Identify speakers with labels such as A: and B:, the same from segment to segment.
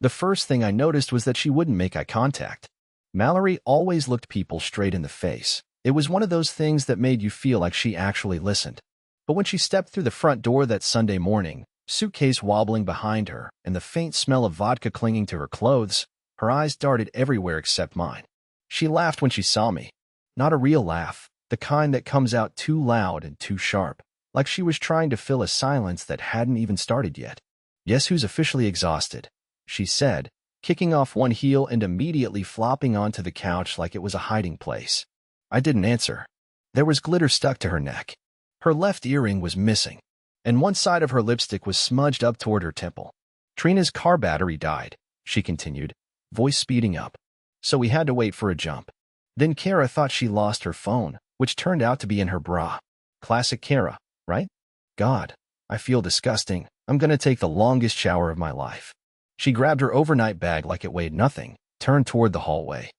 A: The first thing I noticed was that she wouldn't make eye contact. Mallory always looked people straight in the face. It was one of those things that made you feel like she actually listened. But when she stepped through the front door that Sunday morning, suitcase wobbling behind her and the faint smell of vodka clinging to her clothes, her eyes darted everywhere except mine. She laughed when she saw me. Not a real laugh, the kind that comes out too loud and too sharp, like she was trying to fill a silence that hadn't even started yet. "Guess who's officially exhausted?" she said, kicking off one heel and immediately flopping onto the couch like it was a hiding place. I didn't answer. There was glitter stuck to her neck. Her left earring was missing, and one side of her lipstick was smudged up toward her temple. "Trina's car battery died," she continued, voice speeding up. "So we had to wait for a jump. Then Kara thought she lost her phone, which turned out to be in her bra. Classic Kara, right? God, I feel disgusting. I'm gonna take the longest shower of my life." She grabbed her overnight bag like it weighed nothing, turned toward the hallway.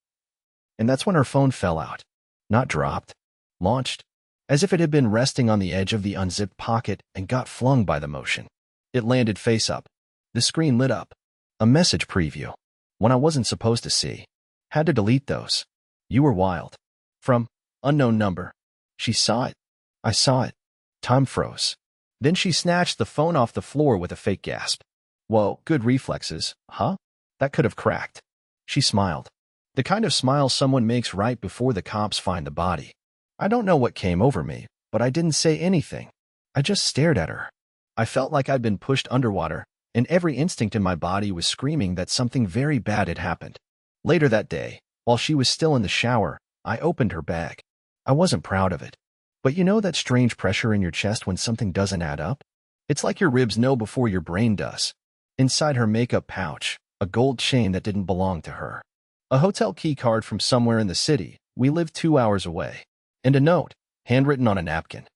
A: And that's when her phone fell out. Not dropped. Launched. As if it had been resting on the edge of the unzipped pocket and got flung by the motion. It landed face up. The screen lit up. A message preview. One I wasn't supposed to see. Had to delete those. "You were wild." From unknown number. She saw it. I saw it. Time froze. Then she snatched the phone off the floor with a fake gasp. "Whoa, good reflexes, huh? That could have cracked." She smiled. The kind of smile someone makes right before the cops find the body. I don't know what came over me, but I didn't say anything. I just stared at her. I felt like I'd been pushed underwater, and every instinct in my body was screaming that something very bad had happened. Later that day, while she was still in the shower, I opened her bag. I wasn't proud of it. But you know that strange pressure in your chest when something doesn't add up? It's like your ribs know before your brain does. Inside her makeup pouch, a gold chain that didn't belong to her. A hotel key card from somewhere in the city, we lived 2 hours away. And a note, handwritten on a napkin.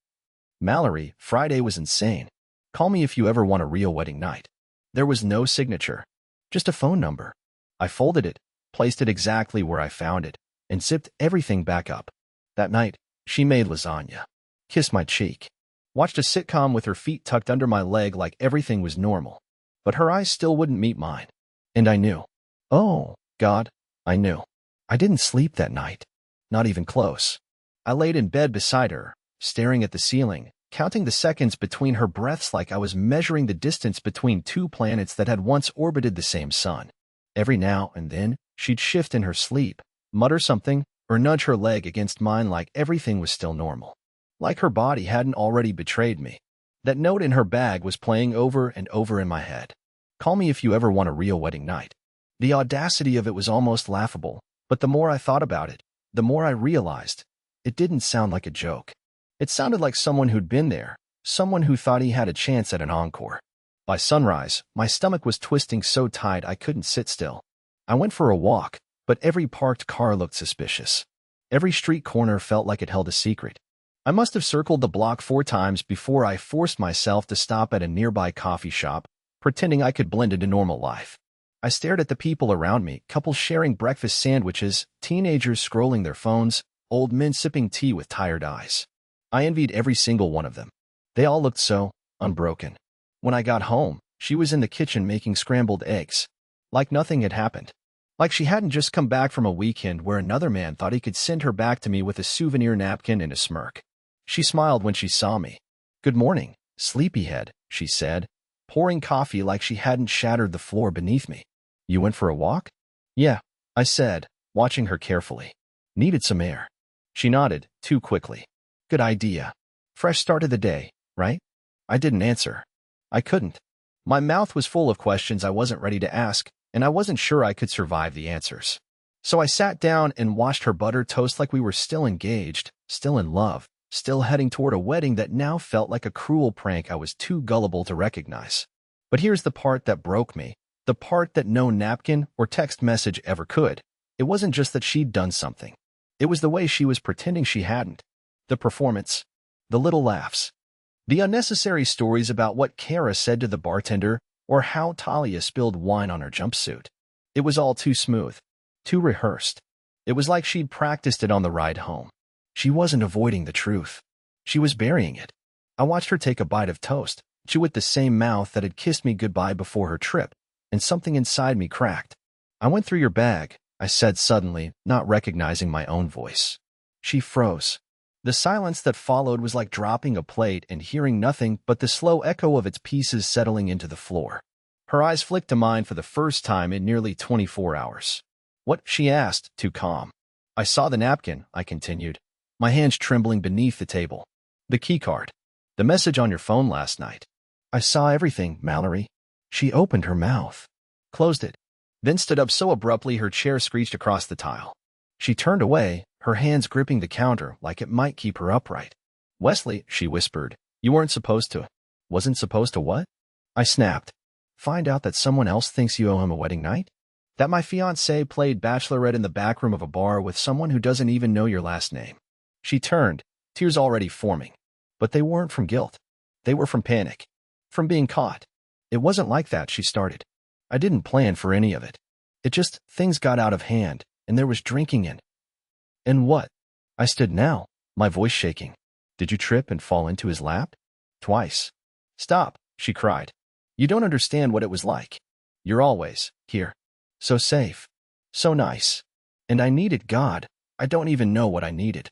A: "Mallory, Friday was insane. Call me if you ever want a real wedding night." There was no signature, just a phone number. I folded it, placed it exactly where I found it, and zipped everything back up. That night, she made lasagna, kissed my cheek, watched a sitcom with her feet tucked under my leg like everything was normal. But her eyes still wouldn't meet mine. And I knew. Oh, God, I knew. I didn't sleep that night. Not even close. I laid in bed beside her, staring at the ceiling, counting the seconds between her breaths like I was measuring the distance between two planets that had once orbited the same sun. Every now and then, she'd shift in her sleep, mutter something, or nudge her leg against mine like everything was still normal. Like her body hadn't already betrayed me. That note in her bag was playing over and over in my head. "Call me if you ever want a real wedding night." The audacity of it was almost laughable, but the more I thought about it, the more I realized it didn't sound like a joke. It sounded like someone who'd been there, someone who thought he had a chance at an encore. By sunrise, my stomach was twisting so tight I couldn't sit still. I went for a walk, but every parked car looked suspicious. Every street corner felt like it held a secret. I must have circled the block 4 times before I forced myself to stop at a nearby coffee shop, pretending I could blend into normal life. I stared at the people around me, couples sharing breakfast sandwiches, teenagers scrolling their phones, old men sipping tea with tired eyes. I envied every single one of them. They all looked so unbroken. When I got home, she was in the kitchen making scrambled eggs. Like nothing had happened. Like she hadn't just come back from a weekend where another man thought he could send her back to me with a souvenir napkin and a smirk. She smiled when she saw me. "Good morning, sleepyhead," she said, pouring coffee like she hadn't shattered the floor beneath me. "You went for a walk?" "Yeah," I said, watching her carefully. "Needed some air." She nodded, too quickly. "Good idea. Fresh start of the day, right?" I didn't answer. I couldn't. My mouth was full of questions I wasn't ready to ask, and I wasn't sure I could survive the answers. So I sat down and watched her butter toast like we were still engaged, still in love, still heading toward a wedding that now felt like a cruel prank I was too gullible to recognize. But here's the part that broke me, the part that no napkin or text message ever could. It wasn't just that she'd done something. It was the way she was pretending she hadn't. The performance. The little laughs. The unnecessary stories about what Kara said to the bartender or how Talia spilled wine on her jumpsuit. It was all too smooth, too rehearsed. It was like she'd practiced it on the ride home. She wasn't avoiding the truth. She was burying it. I watched her take a bite of toast, chew with the same mouth that had kissed me goodbye before her trip, and something inside me cracked. "I went through your bag," I said suddenly, not recognizing my own voice. She froze. The silence that followed was like dropping a plate and hearing nothing but the slow echo of its pieces settling into the floor. Her eyes flicked to mine for the first time in nearly 24 hours. "What?" she asked, too calm. "I saw the napkin," I continued, my hands trembling beneath the table. "The keycard. The message on your phone last night. I saw everything, Mallory." She opened her mouth, closed it, then stood up so abruptly her chair screeched across the tile. She turned away, her hands gripping the counter like it might keep her upright. "Wesley," she whispered, "you weren't supposed to." "Wasn't supposed to what?" I snapped. "Find out that someone else thinks you owe him a wedding night? That my fiancée played Bachelorette in the back room of a bar with someone who doesn't even know your last name?" She turned, tears already forming. But they weren't from guilt. They were from panic. From being caught. "It wasn't like that," she started. "I didn't plan for any of it. It just, things got out of hand, and there was drinking in." "And what?" I stood now, my voice shaking. "Did you trip and fall into his lap?" "Twice." "Stop," she cried. "You don't understand what it was like. You're always here. So safe. So nice. And I needed God. I don't even know what I needed."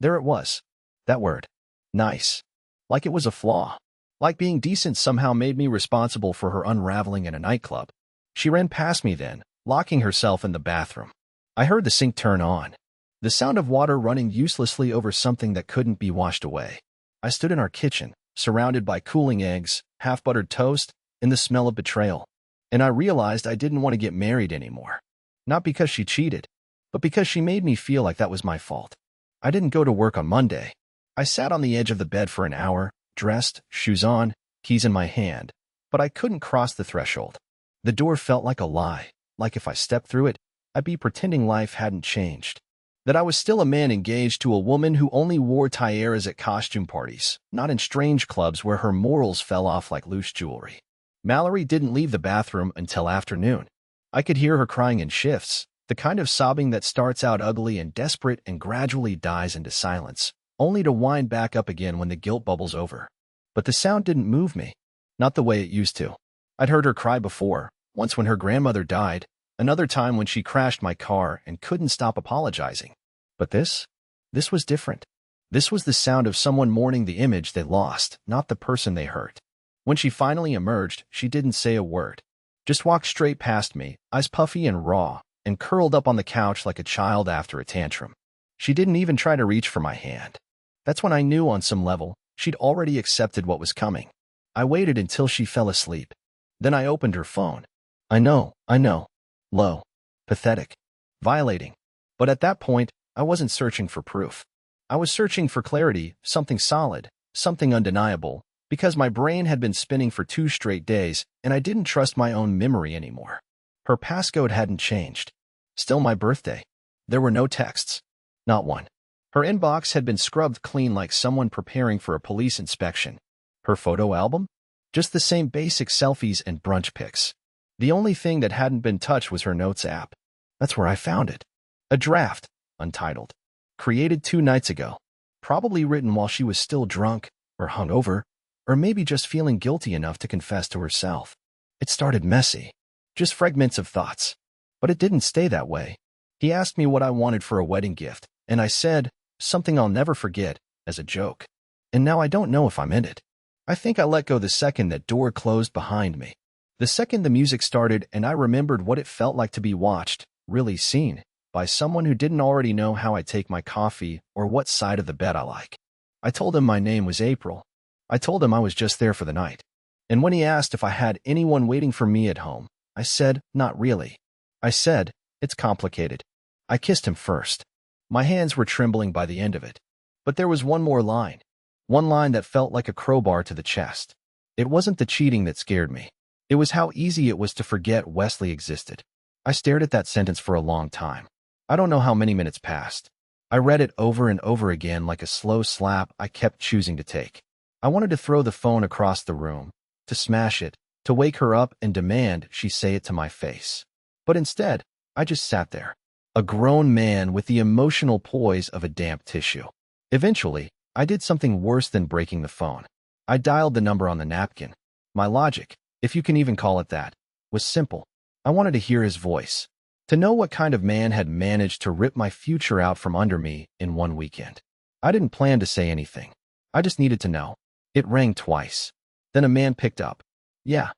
A: There it was. That word. Nice. Like it was a flaw. Like being decent somehow made me responsible for her unraveling in a nightclub. She ran past me then, locking herself in the bathroom. I heard the sink turn on. The sound of water running uselessly over something that couldn't be washed away. I stood in our kitchen, surrounded by cooling eggs, half-buttered toast, and the smell of betrayal. And I realized I didn't want to get married anymore. Not because she cheated, but because she made me feel like that was my fault. I didn't go to work on Monday. I sat on the edge of the bed for an hour, dressed, shoes on, keys in my hand, but I couldn't cross the threshold. The door felt like a lie, like if I stepped through it, I'd be pretending life hadn't changed. That I was still a man engaged to a woman who only wore tiaras at costume parties, not in strange clubs where her morals fell off like loose jewelry. Mallory didn't leave the bathroom until afternoon. I could hear her crying in shifts, the kind of sobbing that starts out ugly and desperate and gradually dies into silence, only to wind back up again when the guilt bubbles over. But the sound didn't move me, not the way it used to. I'd heard her cry before, once when her grandmother died, another time when she crashed my car and couldn't stop apologizing. But this was different. This was the sound of someone mourning the image they lost, not the person they hurt. When she finally emerged, she didn't say a word. Just walked straight past me, eyes puffy and raw, and curled up on the couch like a child after a tantrum. She didn't even try to reach for my hand. That's when I knew on some level, she'd already accepted what was coming. I waited until she fell asleep. Then I opened her phone. I know. Low. Pathetic. Violating. But at that point, I wasn't searching for proof. I was searching for clarity, something solid, something undeniable, because my brain had been spinning for 2 straight days, and I didn't trust my own memory anymore. Her passcode hadn't changed. Still my birthday. There were no texts. Not one. Her inbox had been scrubbed clean like someone preparing for a police inspection. Her photo album? Just the same basic selfies and brunch pics. The only thing that hadn't been touched was her notes app. That's where I found it. A draft, untitled. Created 2 nights ago. Probably written while she was still drunk, or hungover, or maybe just feeling guilty enough to confess to herself. It started messy. Just fragments of thoughts. But it didn't stay that way. He asked me what I wanted for a wedding gift, and I said, something I'll never forget, as a joke. And now I don't know if I'm in it. I think I let go the second that door closed behind me. The second the music started and I remembered what it felt like to be watched, really seen, by someone who didn't already know how I take my coffee or what side of the bed I like. I told him my name was April. I told him I was just there for the night. And when he asked if I had anyone waiting for me at home, I said, not really. I said, it's complicated. I kissed him first. My hands were trembling by the end of it. But there was one more line. One line that felt like a crowbar to the chest. It wasn't the cheating that scared me. It was how easy it was to forget Wesley existed. I stared at that sentence for a long time. I don't know how many minutes passed. I read it over and over again like a slow slap I kept choosing to take. I wanted to throw the phone across the room, to smash it, to wake her up and demand she say it to my face. But instead, I just sat there, a grown man with the emotional poise of a damp tissue. Eventually, I did something worse than breaking the phone. I dialed the number on the napkin. My logic, if you can even call it that, was simple. I wanted to hear his voice, to know what kind of man had managed to rip my future out from under me in one weekend. I didn't plan to say anything. I just needed to know. It rang twice. Then a man picked up. Yeah.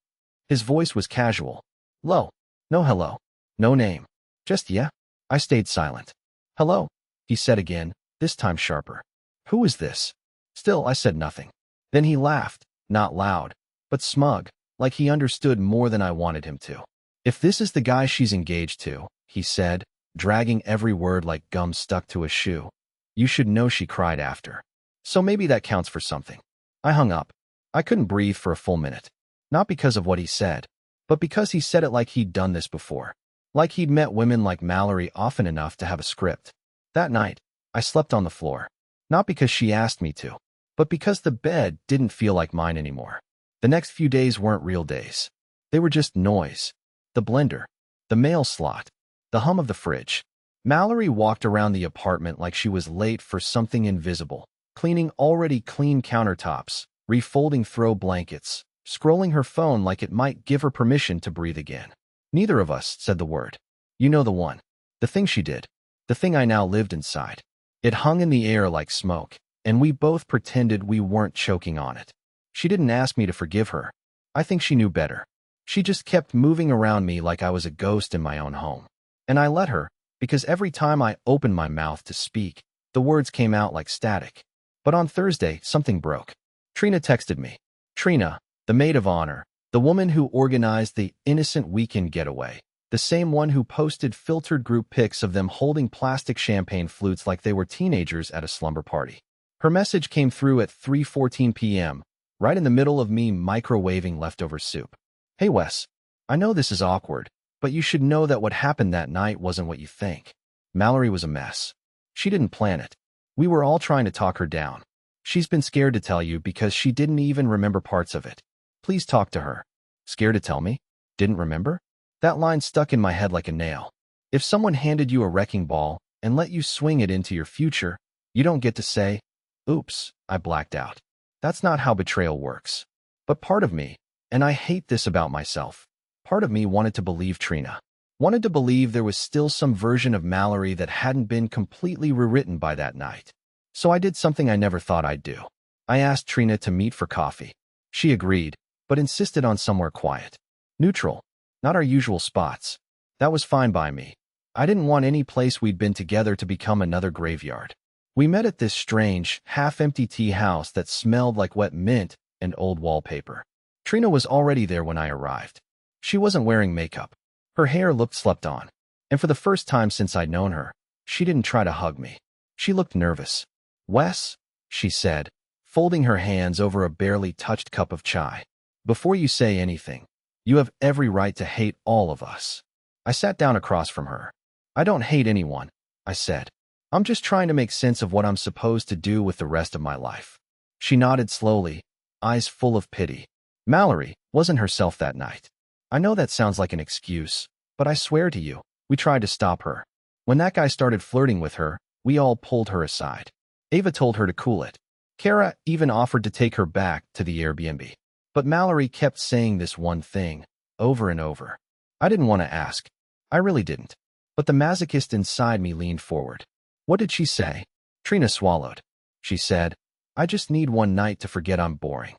A: His voice was casual. Low. No hello. No name. Just yeah. I stayed silent. Hello, he said again, this time sharper. Who is this? Still, I said nothing. Then he laughed, not loud, but smug, like he understood more than I wanted him to. If this is the guy she's engaged to, he said, dragging every word like gum stuck to a shoe, you should know, she cried after. So maybe that counts for something. I hung up. I couldn't breathe for a full minute. Not because of what he said, but because he said it like he'd done this before. Like he'd met women like Mallory often enough to have a script. That night, I slept on the floor. Not because she asked me to, but because the bed didn't feel like mine anymore. The next few days weren't real days. They were just noise. The blender, the mail slot, the hum of the fridge. Mallory walked around the apartment like she was late for something invisible, cleaning already clean countertops, refolding throw blankets, scrolling her phone like it might give her permission to breathe again. Neither of us said the word. You know the one. The thing she did. The thing I now lived inside. It hung in the air like smoke, and we both pretended we weren't choking on it. She didn't ask me to forgive her. I think she knew better. She just kept moving around me like I was a ghost in my own home. And I let her, because every time I opened my mouth to speak, the words came out like static. But on Thursday, something broke. Trina texted me. Trina, the maid of honor, the woman who organized the innocent weekend getaway, the same one who posted filtered group pics of them holding plastic champagne flutes like they were teenagers at a slumber party. Her message came through at 3:14 p.m., right in the middle of me microwaving leftover soup. Hey Wes, I know this is awkward, but you should know that what happened that night wasn't what you think. Mallory was a mess. She didn't plan it. We were all trying to talk her down. She's been scared to tell you because she didn't even remember parts of it. Please talk to her. Scared to tell me? Didn't remember? That line stuck in my head like a nail. If someone handed you a wrecking ball and let you swing it into your future, you don't get to say, oops, I blacked out. That's not how betrayal works. But part of me, and I hate this about myself, part of me wanted to believe Trina. Wanted to believe there was still some version of Mallory that hadn't been completely rewritten by that night. So I did something I never thought I'd do. I asked Trina to meet for coffee. She agreed, but insisted on somewhere quiet. Neutral. Not our usual spots. That was fine by me. I didn't want any place we'd been together to become another graveyard. We met at this strange, half-empty tea house that smelled like wet mint and old wallpaper. Trina was already there when I arrived. She wasn't wearing makeup. Her hair looked slept on. And for the first time since I'd known her, she didn't try to hug me. She looked nervous. Wes, she said, folding her hands over a barely touched cup of chai. Before you say anything, you have every right to hate all of us. I sat down across from her. I don't hate anyone, I said. I'm just trying to make sense of what I'm supposed to do with the rest of my life. She nodded slowly, eyes full of pity. Mallory wasn't herself that night. I know that sounds like an excuse, but I swear to you, we tried to stop her. When that guy started flirting with her, we all pulled her aside. Ava told her to cool it. Kara even offered to take her back to the Airbnb. But Mallory kept saying this one thing, over and over. I didn't want to ask. I really didn't. But the masochist inside me leaned forward. What did she say? Trina swallowed. She said, I just need one night to forget I'm boring.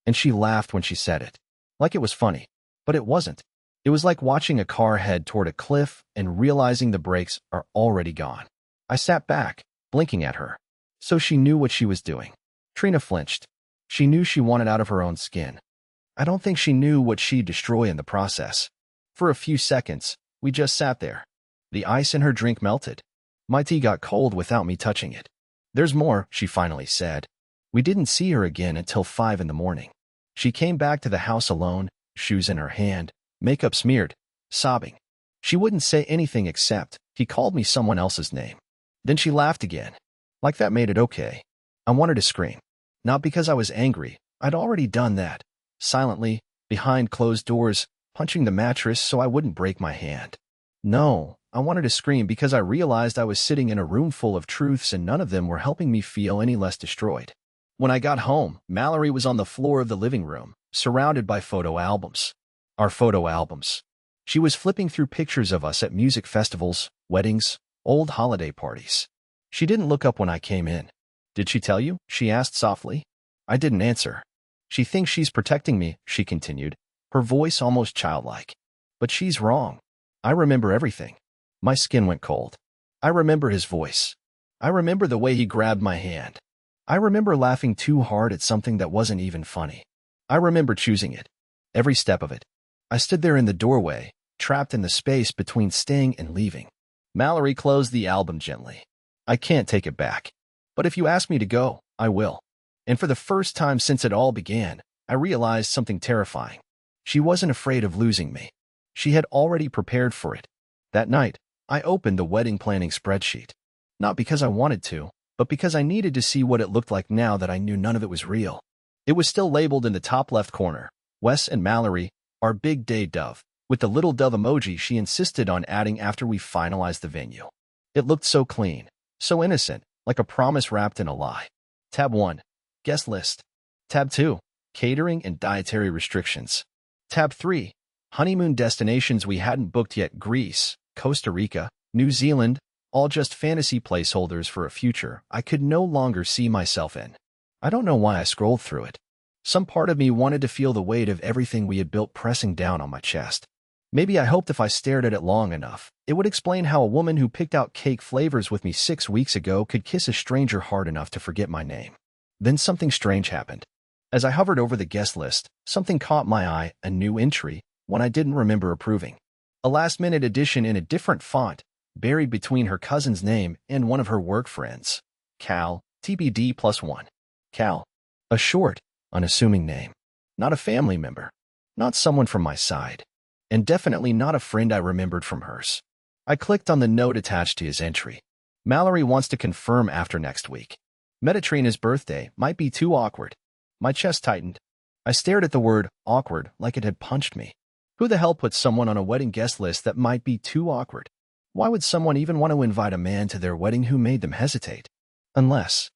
A: And she laughed when she said it. Like it was funny. But it wasn't. It was like watching a car head toward a cliff and realizing the brakes are already gone. I sat back, blinking at her. So she knew what she was doing. Trina flinched. She knew she wanted out of her own skin. I don't think she knew what she'd destroy in the process. For a few seconds, we just sat there. The ice in her drink melted. My tea got cold without me touching it. There's more, she finally said. We didn't see her again until 5 in the morning. She came back to the house alone, shoes in her hand, makeup smeared, sobbing. She wouldn't say anything except, he called me someone else's name. Then she laughed again. Like that made it okay. I wanted to scream. Not because I was angry. I'd already done that. Silently, behind closed doors, punching the mattress so I wouldn't break my hand. No, I wanted to scream because I realized I was sitting in a room full of truths and none of them were helping me feel any less destroyed. When I got home, Mallory was on the floor of the living room, surrounded by photo albums. our photo albums. She was flipping through pictures of us at music festivals, weddings, old holiday parties. She didn't look up when I came in. Did she tell you? She asked softly. I didn't answer. She thinks she's protecting me, she continued, her voice almost childlike. But she's wrong. I remember everything. My skin went cold. I remember his voice. I remember the way he grabbed my hand. I remember laughing too hard at something that wasn't even funny. I remember choosing it. Every step of it. I stood there in the doorway, trapped in the space between staying and leaving. Mallory closed the album gently. I can't take it back. But if you ask me to go, I will. And for the first time since it all began, I realized something terrifying. She wasn't afraid of losing me. She had already prepared for it. That night, I opened the wedding planning spreadsheet. Not because I wanted to, but because I needed to see what it looked like now that I knew none of it was real. It was still labeled in the top left corner, Wes and Mallory, our big day dove, with the little dove emoji she insisted on adding after we finalized the venue. It looked so clean, so innocent, like a promise wrapped in a lie. Tab 1. Guest list. Tab 2. Catering and dietary restrictions. Tab 3. Honeymoon destinations we hadn't booked yet: Greece, Costa Rica, New Zealand, all just fantasy placeholders for a future I could no longer see myself in. I don't know why I scrolled through it. Some part of me wanted to feel the weight of everything we had built pressing down on my chest. Maybe I hoped if I stared at it long enough, it would explain how a woman who picked out cake flavors with me 6 weeks ago could kiss a stranger hard enough to forget my name. Then something strange happened. As I hovered over the guest list, something caught my eye, a new entry, one I didn't remember approving. A last-minute addition in a different font, buried between her cousin's name and one of her work friends. Cal, TBD +1. Cal. A short, unassuming name. Not a family member. Not someone from my side. And definitely not a friend I remembered from hers. I clicked on the note attached to his entry. Mallory wants to confirm after next week. Mediterranean's birthday might be too awkward. My chest tightened. I stared at the word awkward like it had punched me. Who the hell puts someone on a wedding guest list that might be too awkward? Why would someone even want to invite a man to their wedding who made them hesitate? Unless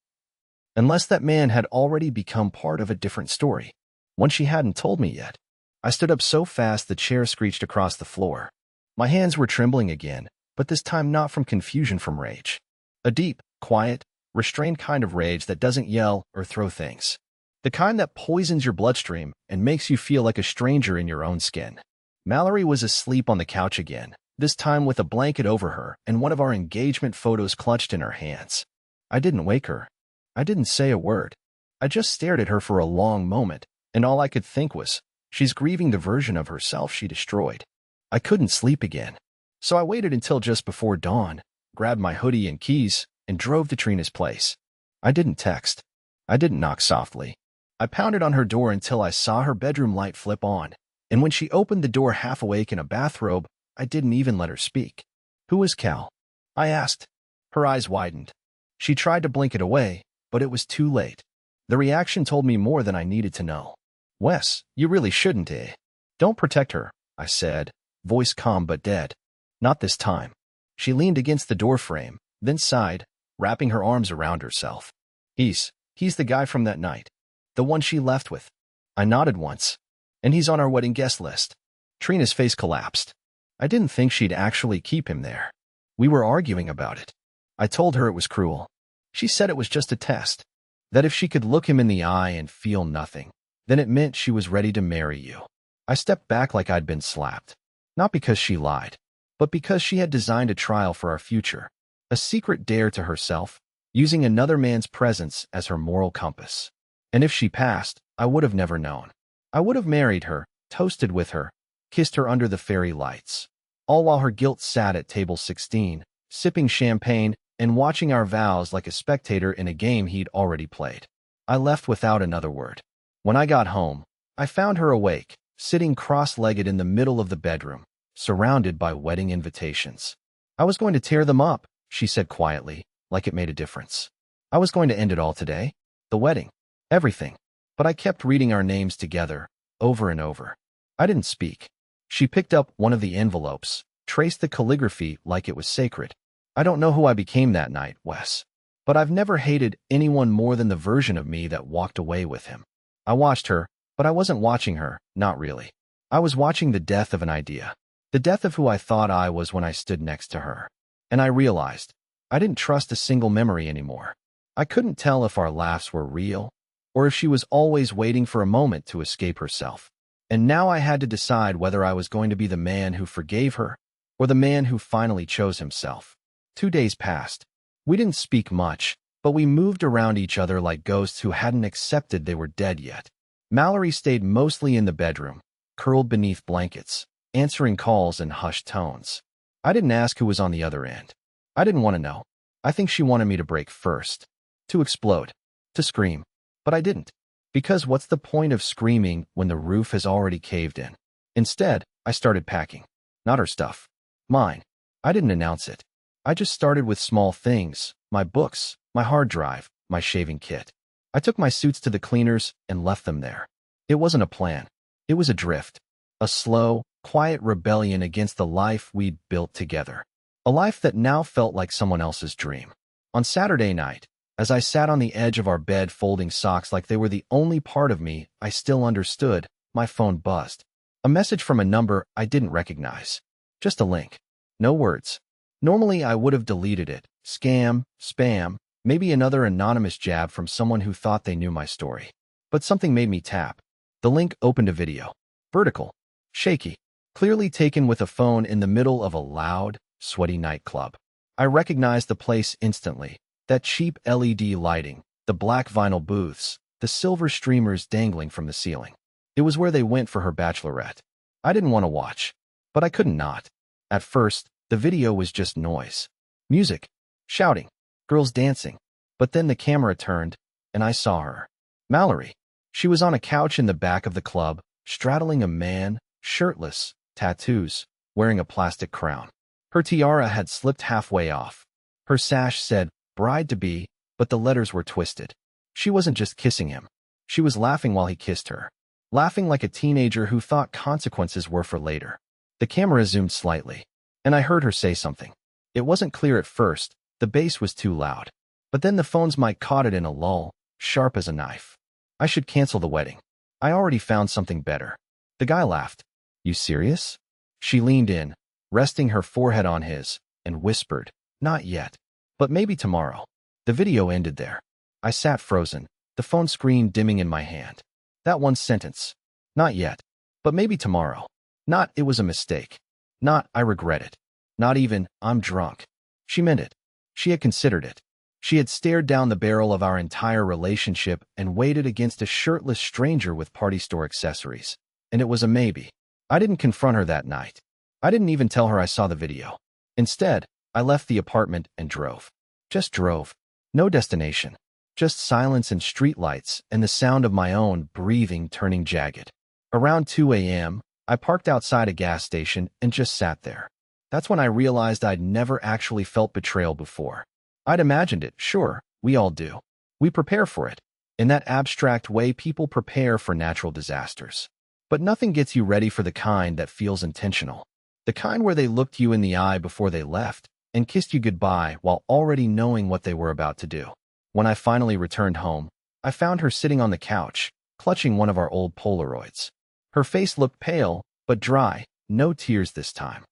A: that man had already become part of a different story, one she hadn't told me yet. I stood up so fast the chair screeched across the floor. My hands were trembling again, but this time not from confusion, from rage. A deep, quiet, restrained kind of rage that doesn't yell or throw things. The kind that poisons your bloodstream and makes you feel like a stranger in your own skin. Mallory was asleep on the couch again, this time with a blanket over her and one of our engagement photos clutched in her hands. I didn't wake her. I didn't say a word. I just stared at her for a long moment, and all I could think was, she's grieving the version of herself she destroyed. I couldn't sleep again. So I waited until just before dawn, grabbed my hoodie and keys, and drove to Trina's place. I didn't text. I didn't knock softly. I pounded on her door until I saw her bedroom light flip on, and when she opened the door half awake in a bathrobe, I didn't even let her speak. Who was Cal? I asked. Her eyes widened. She tried to blink it away, but it was too late. The reaction told me more than I needed to know. Wes, you really shouldn't, eh? Don't protect her, I said, voice calm but dead. Not this time. She leaned against the doorframe, then sighed, wrapping her arms around herself. He's the guy from that night. The one she left with. I nodded once. And he's on our wedding guest list. Trina's face collapsed. I didn't think she'd actually keep him there. We were arguing about it. I told her it was cruel. She said it was just a test. That if she could look him in the eye and feel nothing, then it meant she was ready to marry you. I stepped back like I'd been slapped. Not because she lied, but because she had designed a trial for our future. A secret dare to herself, using another man's presence as her moral compass. And if she passed, I would have never known. I would have married her, toasted with her, kissed her under the fairy lights. All while her guilt sat at table 16, sipping champagne and watching our vows like a spectator in a game he'd already played. I left without another word. When I got home, I found her awake, sitting cross-legged in the middle of the bedroom, surrounded by wedding invitations. I was going to tear them up, she said quietly, like it made a difference. I was going to end it all today. The wedding. Everything. But I kept reading our names together, over and over. I didn't speak. She picked up one of the envelopes, traced the calligraphy like it was sacred. I don't know who I became that night, Wes. But I've never hated anyone more than the version of me that walked away with him. I watched her, but I wasn't watching her, not really. I was watching the death of an idea. The death of who I thought I was when I stood next to her. And I realized I didn't trust a single memory anymore. I couldn't tell if our laughs were real, or if she was always waiting for a moment to escape herself. And now I had to decide whether I was going to be the man who forgave her, or the man who finally chose himself. 2 days passed. We didn't speak much, but we moved around each other like ghosts who hadn't accepted they were dead yet. Mallory stayed mostly in the bedroom, curled beneath blankets, answering calls in hushed tones. I didn't ask who was on the other end. I didn't want to know. I think she wanted me to break first. To explode. To scream. But I didn't. Because what's the point of screaming when the roof has already caved in? Instead, I started packing. Not her stuff. Mine. I didn't announce it. I just started with small things, my books, my hard drive, my shaving kit. I took my suits to the cleaners and left them there. It wasn't a plan. It was a drift. A slow, quiet rebellion against the life we'd built together. A life that now felt like someone else's dream. On Saturday night, as I sat on the edge of our bed folding socks like they were the only part of me I still understood, my phone buzzed. A message from a number I didn't recognize. Just a link. No words. Normally I would have deleted it. Scam, spam, maybe another anonymous jab from someone who thought they knew my story. But something made me tap. The link opened a video. Vertical. Shaky. Clearly taken with a phone in the middle of a loud, sweaty nightclub. I recognized the place instantly. That cheap LED lighting, the black vinyl booths, the silver streamers dangling from the ceiling. It was where they went for her bachelorette. I didn't want to watch, but I couldn't not. At first, the video was just noise. Music. Shouting. Girls dancing. But then the camera turned, and I saw her. Mallory. She was on a couch in the back of the club, straddling a man, shirtless, tattoos, wearing a plastic crown. Her tiara had slipped halfway off. Her sash said, bride-to-be, but the letters were twisted. She wasn't just kissing him. She was laughing while he kissed her. Laughing like a teenager who thought consequences were for later. The camera zoomed slightly, and I heard her say something. It wasn't clear at first, the bass was too loud. But then the phone's mic caught it in a lull, sharp as a knife. I should cancel the wedding. I already found something better. The guy laughed. You serious? She leaned in, resting her forehead on his, and whispered, not yet. But maybe tomorrow. The video ended there. I sat frozen, the phone screen dimming in my hand. That one sentence. Not yet. But maybe tomorrow. Not, it was a mistake. Not, I regret it. Not even, I'm drunk. She meant it. She had considered it. She had stared down the barrel of our entire relationship and waited against a shirtless stranger with party store accessories. And it was a maybe. I didn't confront her that night. I didn't even tell her I saw the video. Instead, I left the apartment and drove. Just drove. No destination. Just silence and streetlights and the sound of my own breathing turning jagged. Around 2 a.m., I parked outside a gas station and just sat there. That's when I realized I'd never actually felt betrayal before. I'd imagined it, sure, we all do. We prepare for it. In that abstract way people prepare for natural disasters. But nothing gets you ready for the kind that feels intentional. The kind where they looked you in the eye before they left and kissed you goodbye while already knowing what they were about to do. When I finally returned home, I found her sitting on the couch, clutching one of our old Polaroids. Her face looked pale, but dry, no tears this time.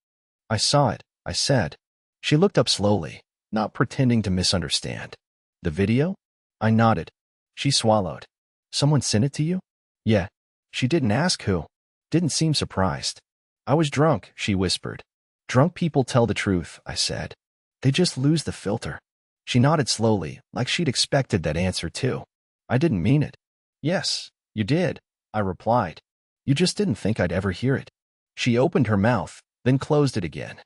A: I saw it, I said. She looked up slowly, not pretending to misunderstand. The video? I nodded. She swallowed. Someone sent it to you? Yeah. She didn't ask who. Didn't seem surprised. I was drunk, she whispered. Drunk people tell the truth, I said. They just lose the filter. She nodded slowly, like she'd expected that answer too. I didn't mean it. Yes, you did, I replied. You just didn't think I'd ever hear it. She opened her mouth, then closed it again.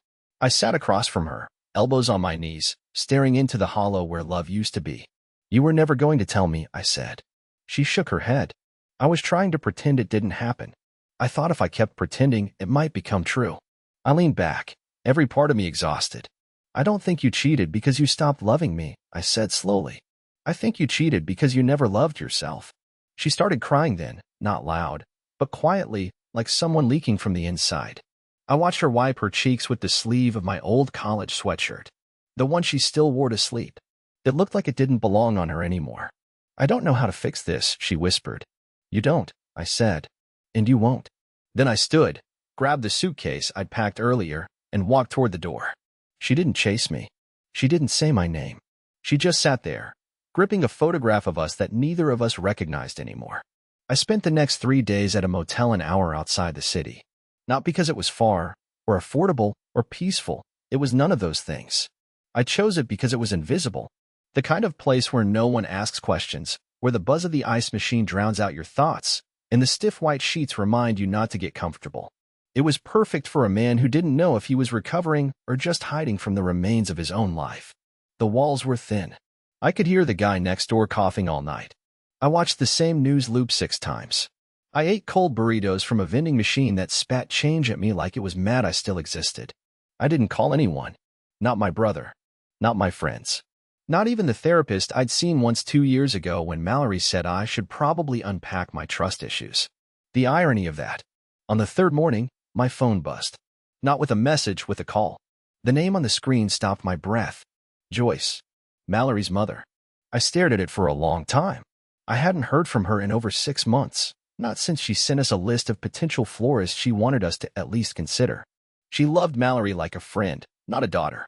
A: I sat across from her, elbows on my knees, staring into the hollow where love used to be. You were never going to tell me, I said. She shook her head. I was trying to pretend it didn't happen. I thought if I kept pretending, it might become true. I leaned back, every part of me exhausted. I don't think you cheated because you stopped loving me, I said slowly. I think you cheated because you never loved yourself. She started crying then, not loud, but quietly, like someone leaking from the inside. I watched her wipe her cheeks with the sleeve of my old college sweatshirt, the one she still wore to sleep. It looked like it didn't belong on her anymore. I don't know how to fix this, she whispered. You don't, I said. And you won't. Then I stood, grabbed the suitcase I'd packed earlier, and walked toward the door. She didn't chase me. She didn't say my name. She just sat there, gripping a photograph of us that neither of us recognized anymore. I spent the next 3 days at a motel an hour outside the city. Not because it was far, or affordable, or peaceful. It was none of those things. I chose it because it was invisible. The kind of place where no one asks questions, where the buzz of the ice machine drowns out your thoughts, and the stiff white sheets remind you not to get comfortable. It was perfect for a man who didn't know if he was recovering or just hiding from the remains of his own life. The walls were thin. I could hear the guy next door coughing all night. I watched the same news loop 6 times. I ate cold burritos from a vending machine that spat change at me like it was mad I still existed. I didn't call anyone. Not my brother. Not my friends. Not even the therapist I'd seen once 2 years ago when Mallory said I should probably unpack my trust issues. The irony of that. On the 3rd morning, my phone buzzed. Not with a message, with a call. The name on the screen stopped my breath. Joyce. Mallory's mother. I stared at it for a long time. I hadn't heard from her in over 6 months, not since she sent us a list of potential florists she wanted us to at least consider. She loved Mallory like a friend, not a daughter.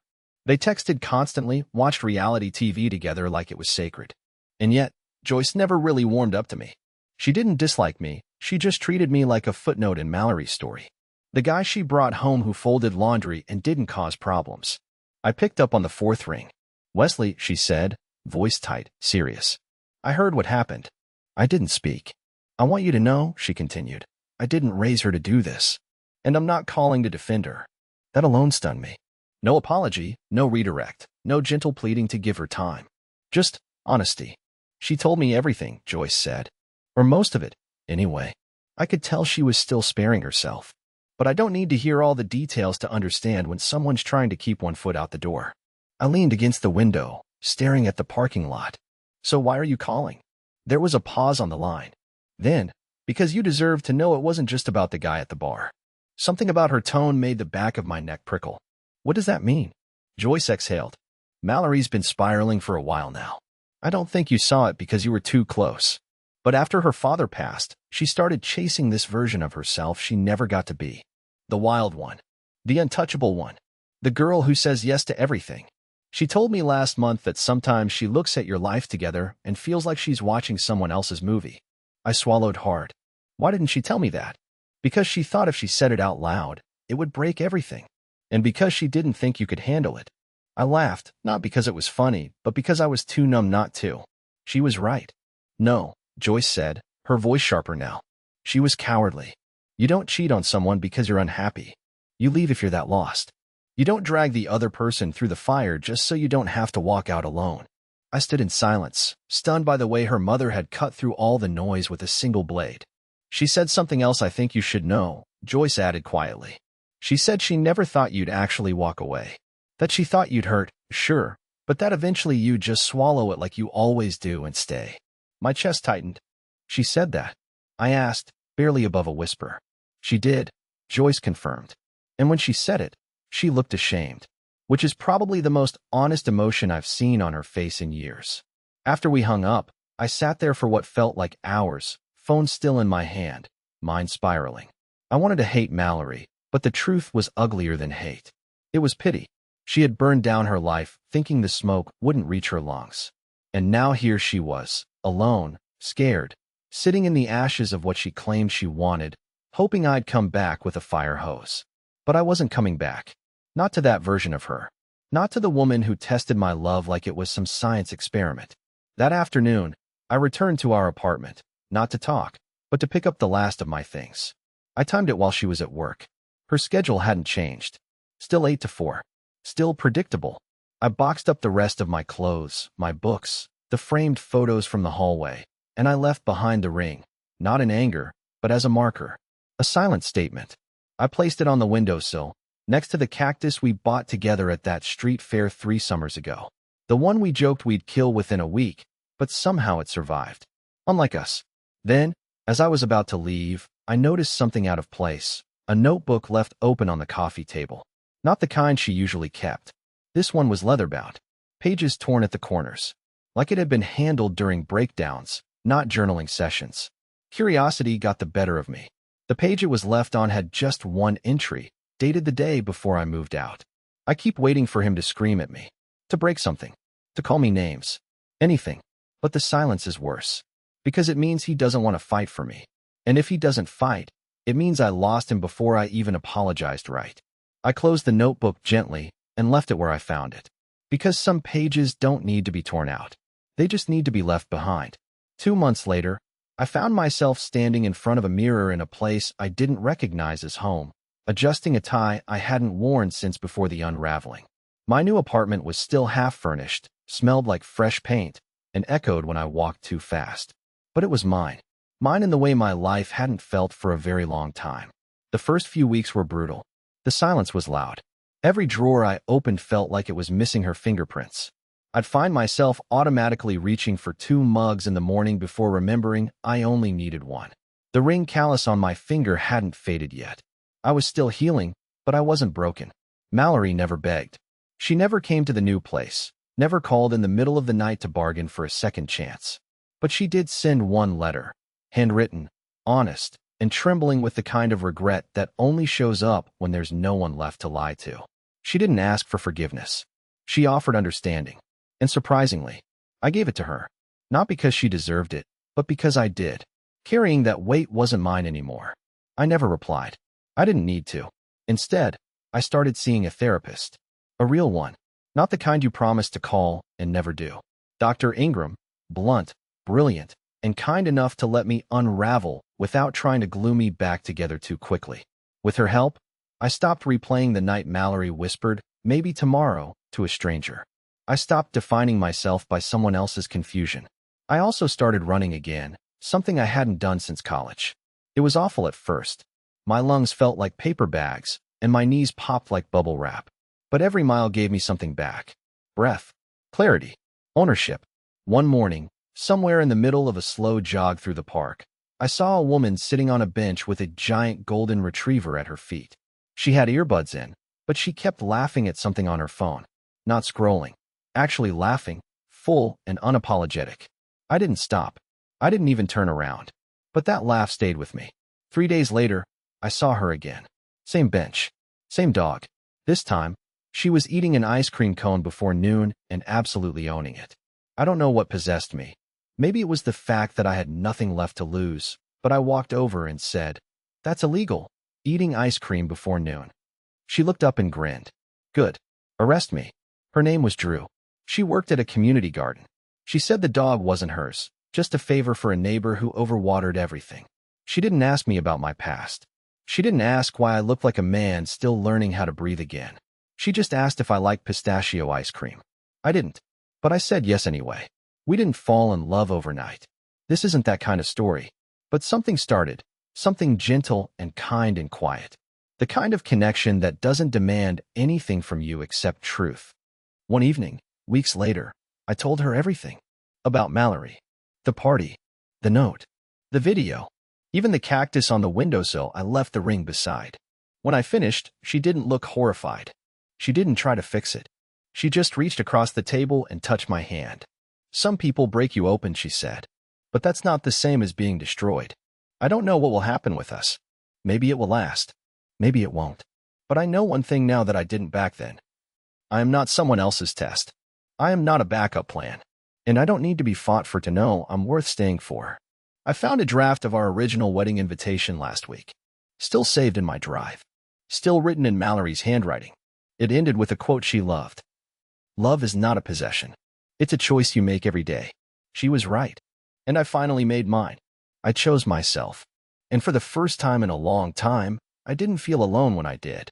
A: They texted constantly, watched reality TV together like it was sacred. And yet, Joyce never really warmed up to me. She didn't dislike me, she just treated me like a footnote in Mallory's story. The guy she brought home who folded laundry and didn't cause problems. I picked up on the 4th ring. Wesley, she said, voice tight, serious. I heard what happened. I didn't speak. I want you to know, she continued, I didn't raise her to do this. And I'm not calling to defend her. That alone stunned me. No apology, no redirect, no gentle pleading to give her time. Just honesty. She told me everything, Joyce said. Or most of it, anyway. I could tell she was still sparing herself. But I don't need to hear all the details to understand when someone's trying to keep one foot out the door. I leaned against the window, staring at the parking lot. So why are you calling? There was a pause on the line. Then, because you deserve to know it wasn't just about the guy at the bar. Something about her tone made the back of my neck prickle. What does that mean? Joyce exhaled. Mallory's been spiraling for a while now. I don't think you saw it because you were too close. But after her father passed, she started chasing this version of herself she never got to be. The wild one. The untouchable one. The girl who says yes to everything. She told me last month that sometimes she looks at your life together and feels like she's watching someone else's movie. I swallowed hard. Why didn't she tell me that? Because she thought if she said it out loud, it would break everything. And because she didn't think you could handle it. I laughed, not because it was funny, but because I was too numb not to. She was right. No, Joyce said, her voice sharper now. She was cowardly. You don't cheat on someone because you're unhappy. You leave if you're that lost. You don't drag the other person through the fire just so you don't have to walk out alone. I stood in silence, stunned by the way her mother had cut through all the noise with a single blade. She said something else I think you should know, Joyce added quietly. She said she never thought you'd actually walk away. That she thought you'd hurt, sure, but that eventually you'd just swallow it like you always do and stay. My chest tightened. She said that. I asked, barely above a whisper. She did, Joyce confirmed. And when she said it, she looked ashamed, which is probably the most honest emotion I've seen on her face in years. After we hung up, I sat there for what felt like hours, phone still in my hand, mind spiraling. I wanted to hate Mallory, but the truth was uglier than hate. It was pity. She had burned down her life, thinking the smoke wouldn't reach her lungs. And now here she was, alone, scared, sitting in the ashes of what she claimed she wanted, hoping I'd come back with a fire hose. But I wasn't coming back. Not to that version of her. Not to the woman who tested my love like it was some science experiment. That afternoon, I returned to our apartment, not to talk, but to pick up the last of my things. I timed it while she was at work. Her schedule hadn't changed. Still 8 to 4. Still predictable. I boxed up the rest of my clothes, my books, the framed photos from the hallway, and I left behind the ring, not in anger, but as a marker. A silent statement. I placed it on the windowsill, next to the cactus we bought together at that street fair 3 summers ago. The one we joked we'd kill within a week, but somehow it survived. Unlike us. Then, as I was about to leave, I noticed something out of place. A notebook left open on the coffee table. Not the kind she usually kept. This one was leather-bound. Pages torn at the corners. Like it had been handled during breakdowns, not journaling sessions. Curiosity got the better of me. The page it was left on had just one entry, dated the day before I moved out. I keep waiting for him to scream at me, to break something, to call me names, anything. But the silence is worse, because it means he doesn't want to fight for me. And if he doesn't fight, it means I lost him before I even apologized right. I closed the notebook gently and left it where I found it. Because some pages don't need to be torn out. They just need to be left behind. 2 months later, I found myself standing in front of a mirror in a place I didn't recognize as home, adjusting a tie I hadn't worn since before the unraveling. My new apartment was still half-furnished, smelled like fresh paint, and echoed when I walked too fast. But it was mine. Mine in the way my life hadn't felt for a very long time. The first few weeks were brutal. The silence was loud. Every drawer I opened felt like it was missing her fingerprints. I'd find myself automatically reaching for 2 mugs in the morning before remembering I only needed one. The ring callus on my finger hadn't faded yet. I was still healing, but I wasn't broken. Mallory never begged. She never came to the new place, never called in the middle of the night to bargain for a second chance. But she did send one letter, handwritten, honest, and trembling with the kind of regret that only shows up when there's no one left to lie to. She didn't ask for forgiveness. She offered understanding. And surprisingly, I gave it to her. Not because she deserved it, but because I did. Carrying that weight wasn't mine anymore. I never replied. I didn't need to. Instead, I started seeing a therapist. A real one. Not the kind you promise to call and never do. Dr. Ingram, blunt, brilliant, and kind enough to let me unravel without trying to glue me back together too quickly. With her help, I stopped replaying the night Mallory whispered, "Maybe tomorrow," to a stranger. I stopped defining myself by someone else's confusion. I also started running again, something I hadn't done since college. It was awful at first. My lungs felt like paper bags, and my knees popped like bubble wrap. But every mile gave me something back. Breath, clarity, ownership. One morning, somewhere in the middle of a slow jog through the park, I saw a woman sitting on a bench with a giant golden retriever at her feet. She had earbuds in, but she kept laughing at something on her phone. Not scrolling. Actually laughing, full and unapologetic. I didn't stop. I didn't even turn around. But that laugh stayed with me. 3 days later, I saw her again. Same bench. Same dog. This time, she was eating an ice cream cone before noon and absolutely owning it. I don't know what possessed me. Maybe it was the fact that I had nothing left to lose, but I walked over and said, "That's illegal, eating ice cream before noon." She looked up and grinned. "Good. Arrest me." Her name was Drew. She worked at a community garden. She said the dog wasn't hers, just a favor for a neighbor who overwatered everything. She didn't ask me about my past. She didn't ask why I looked like a man still learning how to breathe again. She just asked if I liked pistachio ice cream. I didn't, but I said yes anyway. We didn't fall in love overnight. This isn't that kind of story. But something started, something gentle and kind and quiet. The kind of connection that doesn't demand anything from you except truth. One evening, weeks later, I told her everything. About Mallory. The party. The note. The video. Even the cactus on the windowsill I left the ring beside. When I finished, she didn't look horrified. She didn't try to fix it. She just reached across the table and touched my hand. "Some people break you open," she said. "But that's not the same as being destroyed. I don't know what will happen with us. Maybe it will last. Maybe it won't. But I know one thing now that I didn't back then. I am not someone else's test. I am not a backup plan. And I don't need to be fought for to know I'm worth staying for." I found a draft of our original wedding invitation last week. Still saved in my drive. Still written in Mallory's handwriting. It ended with a quote she loved. "Love is not a possession. It's a choice you make every day." She was right. And I finally made mine. I chose myself. And for the first time in a long time, I didn't feel alone when I did.